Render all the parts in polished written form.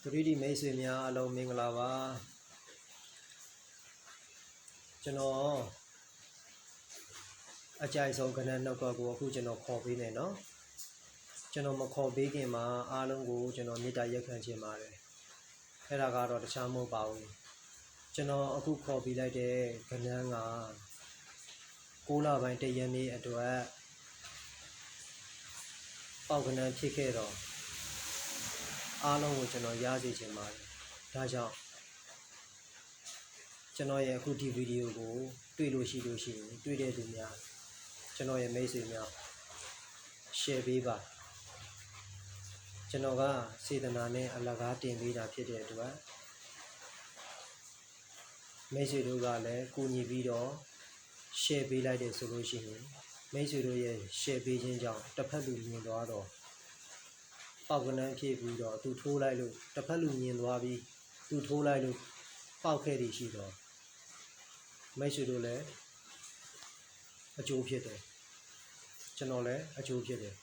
3D မိတ်ဆွေများအလုံးမင်္ဂလာပါကျွန်တော်အကြိုက်ဆုံးကဏ္ဍနှုတ်ကကိုအခုကျွန်တော်ခေါ်ပေးမယ်နော်ကျွန်တော်မခေါ်ပေးခင်မှာအားလုံးကိုကျွန်တော်မေတ္တာရက်ခံခြင်းပါတယ်အဲ့ဒါကတော့တခြားမဟုတ်ပါဘူးကျွန်တော်အခုခေါ်ပေးလိုက်တဲ့ကဏ္ဍက6လပိုင်း1ရက်နေ့အတွက်ပေါက်ကဏ္ဍဖြစ်ခဲ့တော့အားလုံးကိုကျွန်တော်ရစေချင်ပါတယ်ဒါကြောင့်ကျွန်တော်ရဲ့အခုဒီဗီဒီယိုကိုတွေ့လို့ရှိရင်တွေ့တဲ့သူများကျွန်တော်ရဲ့မိတ်ဆွေများ share ပေးပါကျွန်တော်ကစေတနာနဲ့အလကားတင်ပေးတာဖြစ်တဲ့အတွက်မိတ်ဆွေတို့ကလည်းကူညီပြီးတော့ share ပေးလိုက်တယ်ဆိုလို့ရှိရင်မိတ်ဆွေတို့ရဲ့ share ပေးခြင်းကြောင့်တစ်ဖက်လူမြင်သွားတော့ပေါက်ကဏ္ဍဖြစ်ပြီးတော့သူထိုးလိုက်လို့တစ်ဖက်လူမြင်သွားပြီးသူထိုးလိုက်လို့ပေါက်ခဲ့သည်ရှိတော့မိတ်ဆွေတို့လည်းအကျိုးဖြစ်တယ်ကျွန်တော်လည်းအကျိုးဖြစ်တယ်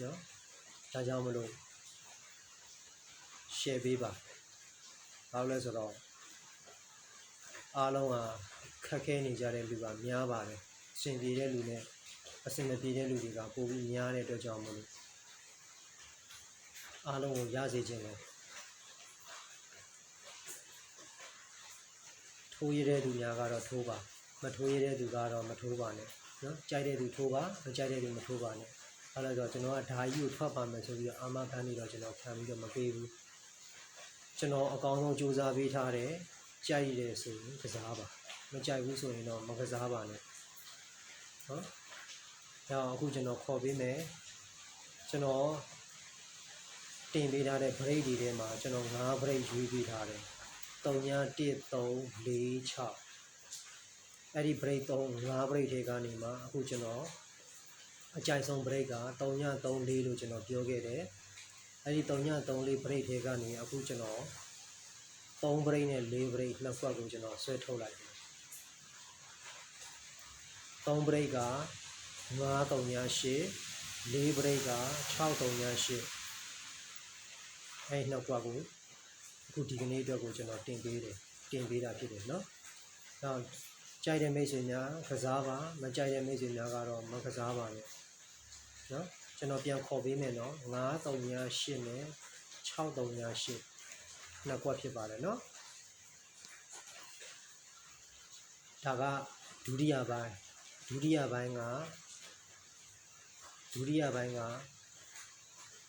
နော်ဒါကြောင့်မလို့ share ပေးပါဘာလို့လဲဆိုတော့အားလုံးကခက်ခဲနေကြတဲ့လူကများပါတယ်အဆင်ပြေတဲ့လူနဲ့အဆင်မပြေတဲ့လူတွေကပိုပြီးများတဲ့အတွက်ကြောင့်မလို့အားလုံးကိုရစေခြင်းပဲထိုးရတဲ့သူများကတော့ထိုးပါမထိုးရတဲ့သူကတော့မထိုးပါနဲ့နော်ကြိုက်တဲ့သူထိုးပါမကြိုက်တဲ့သူမထိုးပါနဲ့အဲ့ဒါဆိုကျွန်တော်ကဓာကြီးကိုထွက်ပါမယ်ဆိုပြီးတော့အာမခံနေတော့ကျွန်တော်ခံပြီးတော့မပေးဘူးကျွန်တော်အကောင်းဆုံးစူးစမ်းပေးထားတယ်ကြိုက်တယ်ဆိုရင်ကစားပါမကြိုက်ဘူးဆိုရင်တော့မကစားပါနဲ့နော်ဒါအခုကျွန်တော်ခေါ်ပေးမယ်ကျွန်တော်တင်ပေးထားတဲ့ break တွေထဲမှာကျွန်တော်9 break ရွေးပေးထားတယ်3ည1 3 4 6အဲ့ဒီ break 5 break တွေကနေမှအခုကျွန်တော်အကြိုက်ဆုံး break က3ည3 4လို့ကျွန်တော်ပြောခဲ့တယ်အဲ့ဒီ3ည3 4 break တွေကနေအခုကျွန်တော်3 break နဲ့4 break နှစ်ခွက်ကိုကျွန်တော်ဆွဲထုတ်လိုက်တယ်3 break က9 3ည8 4 break က6 3ည8အဲ့နှစ်ခွက်ကိုအခုဒီကနေ့အတွက်ကိုကျွန်တော်တင်ပေးတာဖြစ်တယ်နော်။နောက်ကြိုက်တဲ့မိတ်ဆွေများကစားပါမကြိုက်တဲ့မိတ်ဆွေများကတော့မကစားပါနဲ့။နော်ကျွန်တော်ပြန်ခေါ်ပေးမယ်နော်9 3ည8နဲ့6 3ည8နှစ်ခွက်ဖြစ်ပါတယ်နော်။ဒါကဒုတိယပိုင်းက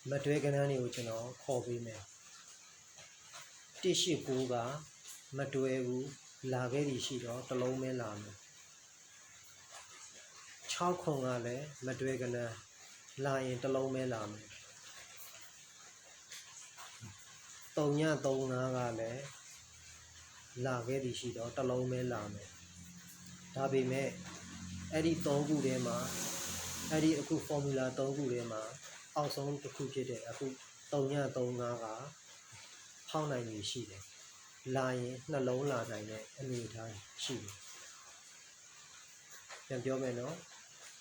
မတွဲကဏ္ဍတွေကိုကျွန်တော်ခေါ်ပေးမယ်189ကမတွဲဘူးလာခဲ့သည်ရှိတော့တစ်လုံးပဲလာမယ်6ခုကလည်းမတွဲကဏ္ဍလာရင်တစ်လုံးပဲလာမယ်3ည3 5ကလည်းလာခဲ့သည်ရှိတော့တစ်လုံးပဲလာမယ်ဒါပေမဲ့အဲ့ဒီ3ခုထဲမှာအဲ့ဒီအခု formula 3ခုထဲမှာအောက်ဆုံးတစ်ခုဖြစ်တဲ့အခု3ည3 5ကဖောက်နိုင်နေရှိတယ်လာရင်နှလုံးလာနိုင်တဲ့အနေအထားရှိတယ်ပြန်ပြောမယ်နော်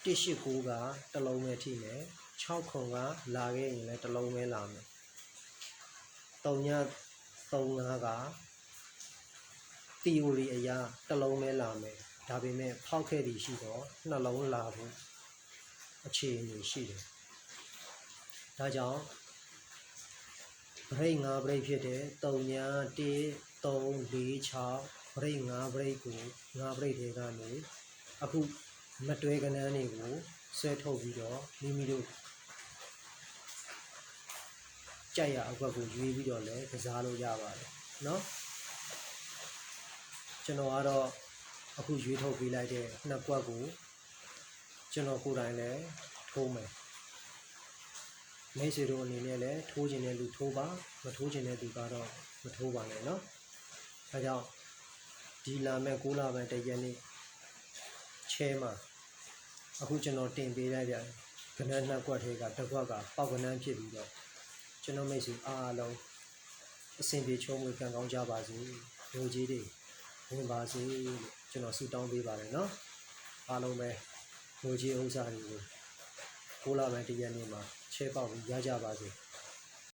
189ကတစ်လုံးပဲထိမယ်6ခုကလာခဲ့ရင်လည်းတစ်လုံးပဲလာမယ်3ည3 5က theory အရာတစ်လုံးပဲလာမယ်ဒါပေမဲ့ဖောက်ခဲ့သည်ရှိတော့နှလုံးလာဖို့အခြေအနေရှိတယ်ဒါကြောင့် break 5 break ဖြစ်တဲ့3ည1 3 4 6 break 5 break ကို5 break တွေကနေအခုမတွဲကဏ္ဍတွေကိုဆွဲထုတ်ပြီးတော့မိမိတို့ကြိုက်ရအကွက်ကိုရွေးပြီးတော့လည်းကစားလို့ရပါတယ်เนาะကျွန်တော်ကတော့အခုရွေးထုတ်ပေးလိုက်တဲ့နှစ်ကွက်ကိုကျွန်တော်ကိုယ်တိုင်လည်းထိုးမယ်မိတ်ဆွေတို့အနေနဲ့လည်းထိုးခြင်းတဲ့လူထိုးပါမထိုးခြင်းတဲ့လူကတော့မထိုးပါနဲ့เนาะဒါကြောင့်ဒီလာမဲ့6လပိုင်း1ရက်နေ့ချဲမှာအခုကျွန်တော်တင်ပေးလိုက်တဲ့ကဏ္ဍနှစ်ကွက်ထဲကတစ်ကွက်ကပေါက်ကဏ္ဍဖြစ်ပြီးတော့ကျွန်တော်မိတ်ဆွေအားလုံးအဆင်ပြေချုံးမွေးကံကောင်းကြပါစေလူကြီးတွေဝင်ပါစေလို့ကျွန်တော်ဆုတောင်းပေးပါတယ်เนาะအားလုံးပဲလူကြီးဥစ္စာတွေကို6လပိုင်း1ရက်နေ့မှာချဲပေါက်ပြီးရကြပါစေ